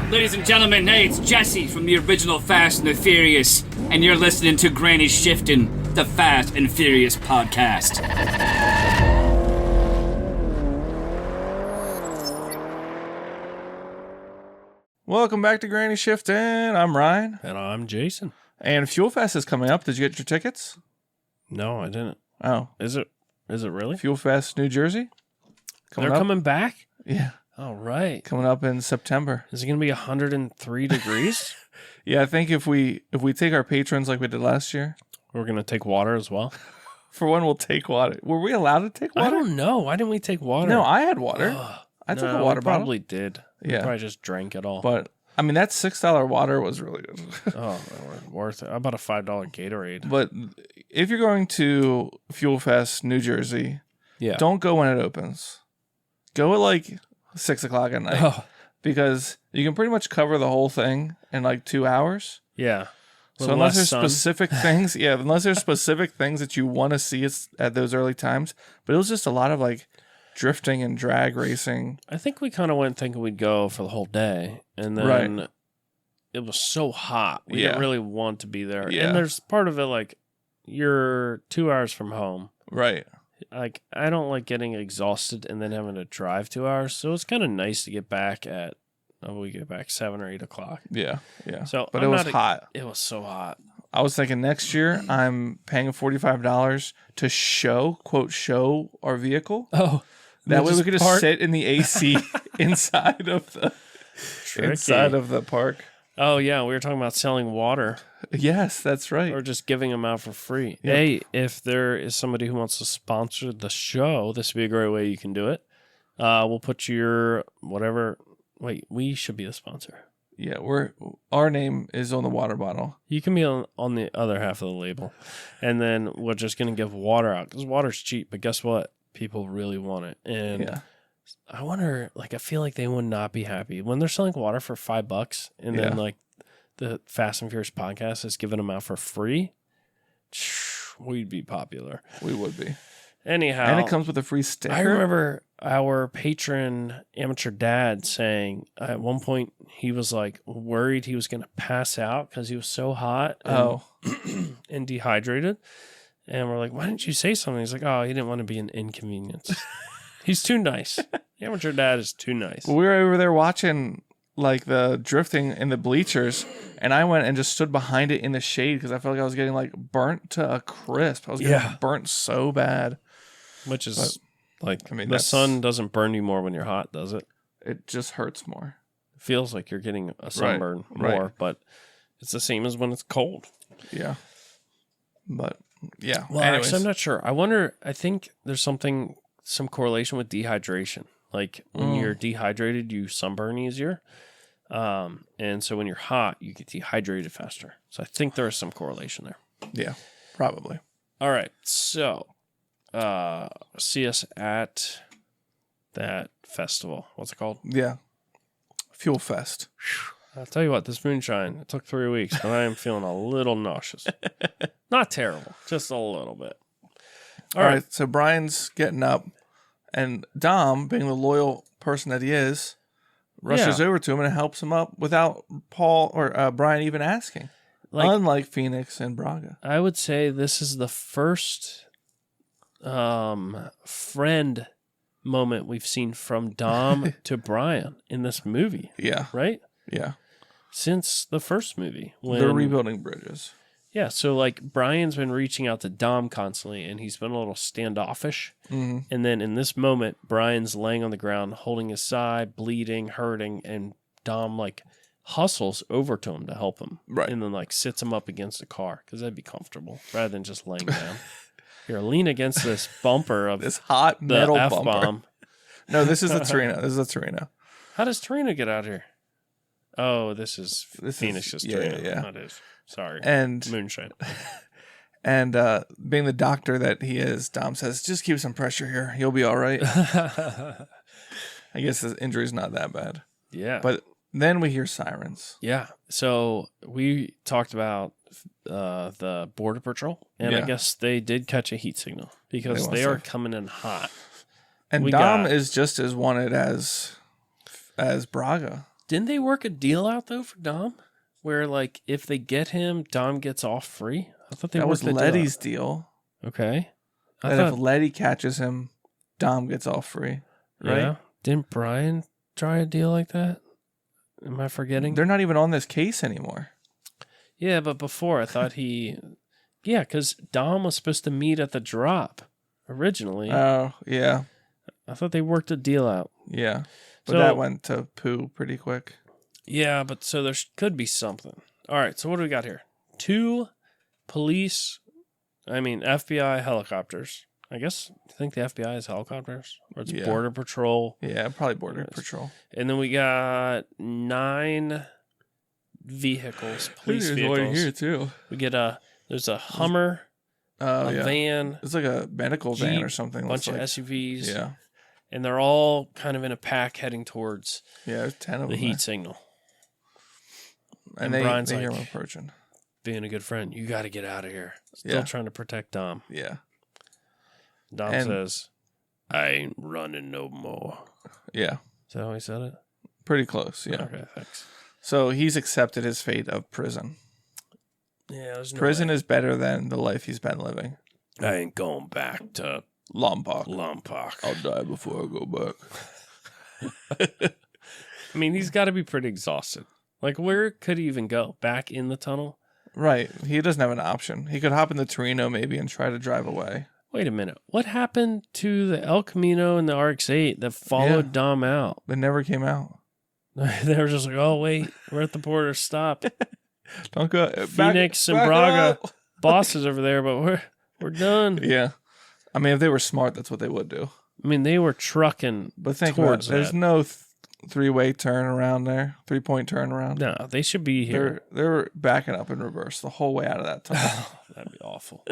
Ladies and gentlemen, hey, it's Jesse from the original Fast and the Furious, and you're listening to Granny Shifting, the Fast and Furious podcast. Welcome back to Granny Shifting. I'm Ryan. And I'm Jason. And Fuel Fest is coming up. Did you get your tickets? No, I didn't. Oh. Is it really? Fuel Fest, New Jersey? They're coming back? Yeah. All right. Coming up in September. Is it going to be 103 degrees? Yeah, I think if we take our patrons like we did last year. We're going to take water as well? For one, we'll take water. Were we allowed to take water? I don't know. Why didn't we take water? No, I had water. I took a water bottle. Probably did. We probably just drank it all. But, I mean, that $6 water was really good. Oh, worth it. How about a $5 Gatorade? But if you're going to Fuel Fest, New Jersey, don't go when it opens. Go at like 6 o'clock at night. Oh. Because you can pretty much cover the whole thing in like 2 hours. Yeah. So unless there's specific things, unless there's specific things that you want to see at those early times. But it was just a lot of like drifting and drag racing. I think we kind of went thinking we'd go for the whole day. And then it was so hot. We didn't really want to be there. Yeah. And there's part of it like you're 2 hours from home. Right. Like, I don't like getting exhausted and then having to drive 2 hours. So it's kind of nice to get back at, we get back 7 or 8 o'clock. Yeah, yeah. So, but it was hot. It was so hot. I was thinking next year I'm paying $45 to show our vehicle. Oh. That way we could just sit in the AC inside of the park. Oh, yeah. We were talking about selling water. Yes, that's right. Or just giving them out for free. Yep. Hey, if there is somebody who wants to sponsor the show, this would be a great way you can do it. We'll put your whatever. Wait, we should be the sponsor. Yeah, our name is on the water bottle. You can be on the other half of the label. And then we're just going to give water out. Because water's cheap. But guess what? People really want it. And I wonder, like, I feel like they would not be happy when they're selling water for $5 and then, like, the Fast and Furious podcast is giving them out for free. We'd be popular. We would be. Anyhow. And it comes with a free sticker. I remember our patron amateur dad saying at one point he was, like, worried he was going to pass out because he was so hot and dehydrated. And we're like, why didn't you say something? He's like, oh, he didn't want to be an inconvenience. He's too nice. The amateur dad is too nice. We were over there watching like the drifting in the bleachers, and I went and just stood behind it in the shade because I felt like I was getting like burnt to a crisp. I was getting burnt so bad. Which is the sun doesn't burn you more when you're hot, does it? It just hurts more. It feels like you're getting a sunburn more, but it's the same as when it's cold. Yeah. But yeah. Well, actually, I'm not sure. I think there's some correlation with dehydration. Like when you're dehydrated, you sunburn easier. And so when you're hot, you get dehydrated faster. So I think there is some correlation there. Yeah, probably. All right. So see us at that festival. What's it called? Yeah. Fuel Fest. I'll tell you what, this moonshine, it took 3 weeks, and I am feeling a little nauseous. Not terrible, just a little bit. All right, so Brian's getting up, and Dom, being the loyal person that he is, rushes over to him and helps him up without Paul or Brian even asking. Unlike Phoenix and Braga. I would say this is the first friend moment we've seen from Dom to Brian in this movie. Yeah. Right? Yeah. Since the first movie. They're rebuilding bridges. Yeah, so like Brian's been reaching out to Dom constantly, and he's been a little standoffish. Mm-hmm. And then in this moment, Brian's laying on the ground, holding his side, bleeding, hurting, and Dom like hustles over to him to help him. Right. And then like sits him up against the car, because that'd be comfortable, rather than just laying down. Here, lean against this bumper of this hot metal the bumper. F-bomb. No, this is the Torino. This is the Torino. How does Torino get out here? Oh, this is Phoenix's Torino. Yeah. That is. Sorry. And moonshine. And being the doctor that he is, Dom says, just keep some pressure here. You'll be all right. I guess the injury's not that bad. Yeah. But then we hear sirens. Yeah. So we talked about the Border Patrol, and I guess they did catch a heat signal because they are coming in hot. And Dom is just as wanted as Braga. Didn't they work a deal out, though, for Dom? Where, like, if they get him, Dom gets off free? I thought they that was Letty's deal. Okay. If Letty catches him, Dom gets off free. Right? Yeah. Didn't Brian try a deal like that? Am I forgetting? They're not even on this case anymore. Yeah, but before I thought he... Yeah, because Dom was supposed to meet at the drop originally. Oh, yeah. I thought they worked a deal out. Yeah. But that went to poo pretty quick. Yeah, but so there could be something. All right, so what do we got here? 2 FBI helicopters. I guess, I think the FBI is helicopters, or it's Border Patrol. Yeah, probably Border Patrol. And then we got 9 vehicles, police vehicles. There's one here, too. We get there's a Hummer, a van. It's like a medical Jeep, van or something. A bunch of SUVs. Yeah. And they're all kind of in a pack heading towards there's 10 of the them. heat signal. And Brian's they hear him approaching. Being a good friend, you got to get out of here. Still trying to protect Dom. Yeah. Dom says, I ain't running no more. Yeah. Is that how he said it? Pretty close, yeah. Okay, thanks. So he's accepted his fate of prison. Yeah, there's no prison way. is better than the life he's been living. I ain't going back to Lompoc. I'll die before I go back. I mean, he's got to be pretty exhausted. Like, where could he even go? Back in the tunnel? Right. He doesn't have an option. He could hop in the Torino maybe and try to drive away. Wait a minute. What happened to the El Camino and the RX-8 that followed Dom out? They never came out. They were just like, oh, wait, we're at the border. Stop. Don't go. Phoenix and Braga bosses over there, but we're done. Yeah. I mean, if they were smart, that's what they would do. I mean, they were trucking but think towards about it. There's no three-way turn around there, 3-point turn around. No, they should be here. They're backing up in reverse the whole way out of that tunnel. That'd be awful.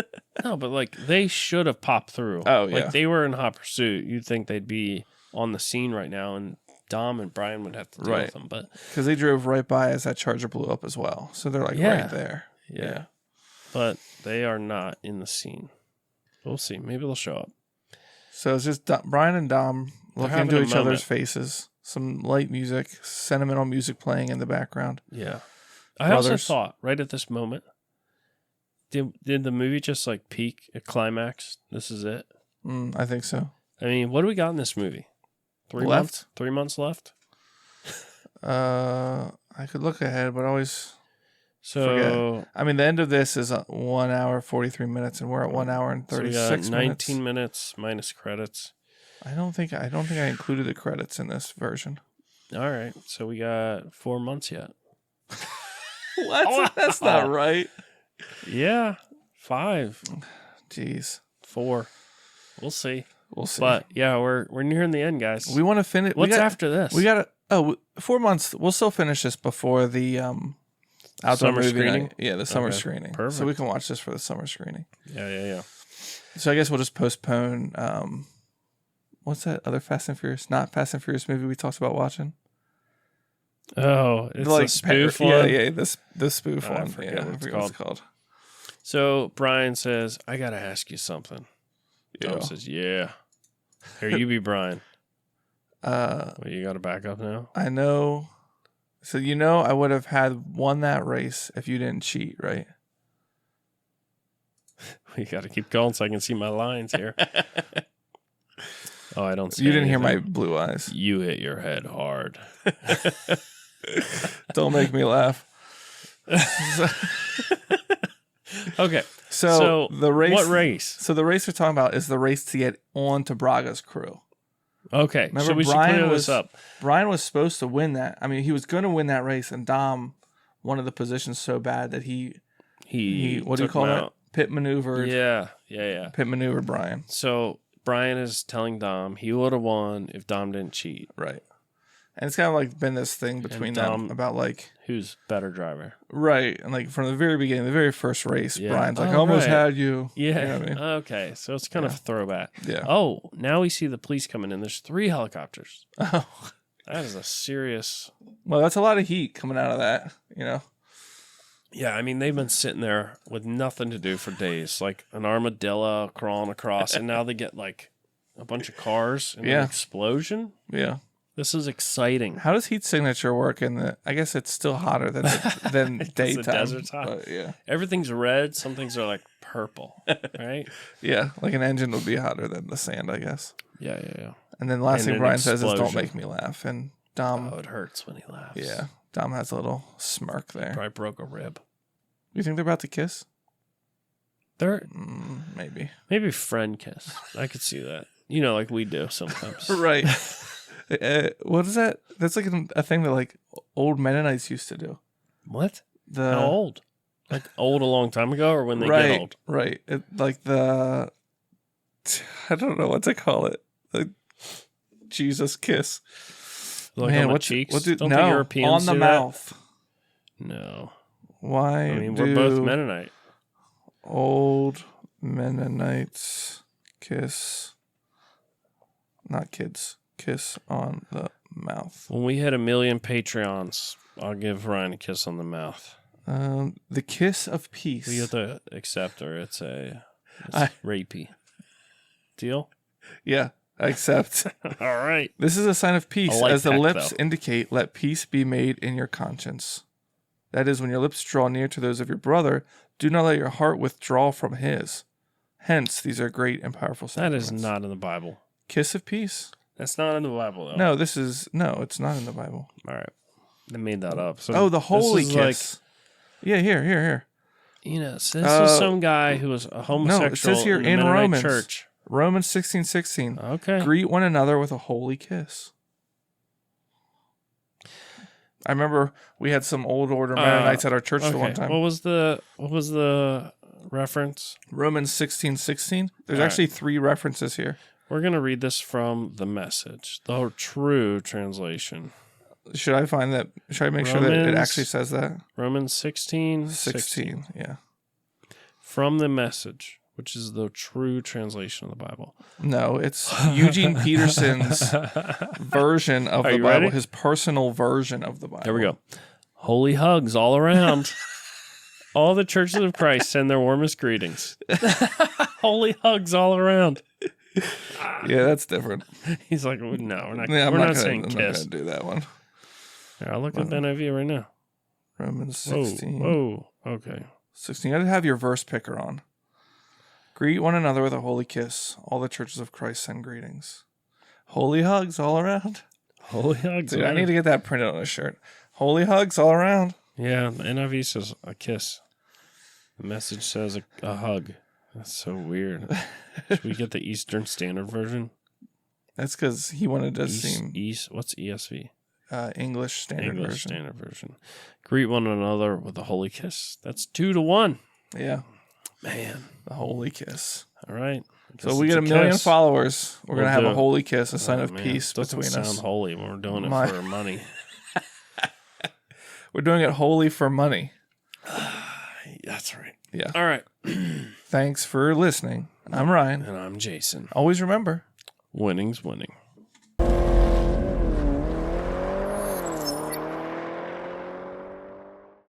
No, but like they should have popped through. Oh, yeah. Like they were in hot pursuit. You'd think they'd be on the scene right now, and Dom and Brian would have to deal with them. But because they drove right by as that Charger blew up as well, so they're like right there. Yeah, but they are not in the scene. We'll see. Maybe they'll show up. So it's just Brian and Dom looking into each other's faces. Some light music, sentimental music playing in the background. Yeah. I also thought, right at this moment, did the movie just like peak at climax? This is it? I think so. I mean, what do we got in this movie? 3 months? 3 months left? I could look ahead, but I always forget. I mean, the end of this is 1 hour, 43 minutes, and we're at 1 hour and 36 minutes. 19 minutes minus credits. I don't think I included the credits in this version. All right, so we got 4 months yet. What? That's not right. Yeah, 5. Jeez. 4. We'll see. We'll see. But yeah, we're nearing the end, guys. We want to finish. What's after this? We got 4 months. We'll still finish this before the outdoor summer movie screening. Night. Yeah, the summer screening. Perfect. So we can watch this for the summer screening. Yeah. So I guess we'll just postpone. What's that other Fast and Furious? Not Fast and Furious movie we talked about watching. Oh, it's like a spoof one. Yeah, the spoof one. I forget what it's called. So Brian says, "I gotta ask you something." Tom says, "Yeah." Here, you be Brian. You got to back up now. I know. So I would have won that race if you didn't cheat, right? You got to keep going so I can see my lines here. Oh, I don't see You didn't anything. hear my blue eyes. You hit your head hard. Don't make me laugh. Okay. So the race. What race? So the race we're talking about is the race to get on to Braga's crew. Okay. Remember, so we should clear this up. Brian was supposed to win that. I mean, he was going to win that race, and Dom wanted the position so bad that he what do you call it? Pit maneuvered. Yeah. Pit maneuvered Brian. So Brian is telling Dom he would have won if Dom didn't cheat. Right. And it's kind of like been this thing between them about like who's better driver. Right. And like from the very beginning, the very first race, Yeah. Brian's like, I almost had you. Yeah. You know what I mean? Okay. So it's kind of a throwback. Yeah. Oh, now we see the police coming in. There's 3 helicopters. Oh. That is a serious. Well, that's a lot of heat coming out of that, Yeah, I mean, they've been sitting there with nothing to do for days, like an armadillo crawling across, and now they get like a bunch of cars and an explosion. Yeah. This is exciting. How does heat signature work in the? I guess it's still hotter than daytime. The desert's hot. But yeah. Everything's red. Some things are like purple, right? Yeah, like an engine would be hotter than the sand, I guess. Yeah. And then the last And thing an Brian says is, "Don't explosion. make me laugh." And Dom, Oh, it hurts when he laughs. yeah, Dom has a little smirk there. Probably broke a rib. You think they're about to kiss? They're Maybe friend kiss. I could see that. You know, like we do sometimes. right. What is that? That's like a thing that like old Mennonites used to do. What? How old? Like old a long time ago, or when they get old? Right. Like I don't know what to call it. Like Jesus kiss. Like on the cheeks? Don't no, the Europeans on the do mouth. That? No. Why? I mean, we're both Mennonite. Old Mennonites kiss. Not kids. Kiss on the mouth. When we hit 1 million Patreons, I'll give Ryan a kiss on the mouth. The kiss of peace. You have to accept her. It's rapey. Deal? Yeah, I accept. All right. This is a sign of peace. Like as the heck, lips though. indicate, let peace be made in your conscience. That is, when your lips draw near to those of your brother, do not let your heart withdraw from his. Hence, these are great and powerful That sacraments. is not in the Bible. Kiss of peace? That's not in the Bible, though. No, it's not in the Bible. All right. They made that up. So the holy this is kiss. Yeah, here. You know, so this is some guy who was a homosexual. No, it says here in the in Mennonite Romans. church. Romans 16:16. Okay. Greet one another with a holy kiss. I remember we had some old order Mennonites at our church the one time. What was the reference? Romans 16:16. There's All actually 3 references here. We're going to read this from the Message, the true translation. Should I find that? Should I make sure that it actually says that? Romans 16. 16. Yeah. From the Message, which is the true translation of the Bible. No, it's Eugene Peterson's version of the you Bible, ready? his personal version of the Bible. There we go. Holy hugs all around. All the churches of Christ send their warmest greetings. Holy hugs all around. Yeah, that's different. He's like, no, we're not. Yeah, we're not I'm saying not kiss. gonna do that one. Here, I'll look at NIV right now. Romans 16. Whoa. Okay. 16. You gotta have your verse picker on. Greet one another with a holy kiss. All the churches of Christ send greetings. Holy hugs all around. Holy hugs. Dude, I need to get that printed on a shirt. Holy hugs all around. Yeah, the NIV says a kiss. The Message says a hug. That's so weird. Should we get the Eastern Standard Version? That's because he wanted to seem What's ESV? English Standard English Version. Standard Version. Greet one another with a holy kiss. That's 2-1. Yeah, Man. the holy kiss. All right. So we get 1 million kiss. followers. We're We'll gonna have do a it. holy kiss, a sign of Man, peace doesn't between sound us. holy when we're doing it for money. We're doing it holy for money. That's right. Yeah. All right. Thanks for listening. I'm Ryan. And I'm Jason. Always remember, Winning's winning.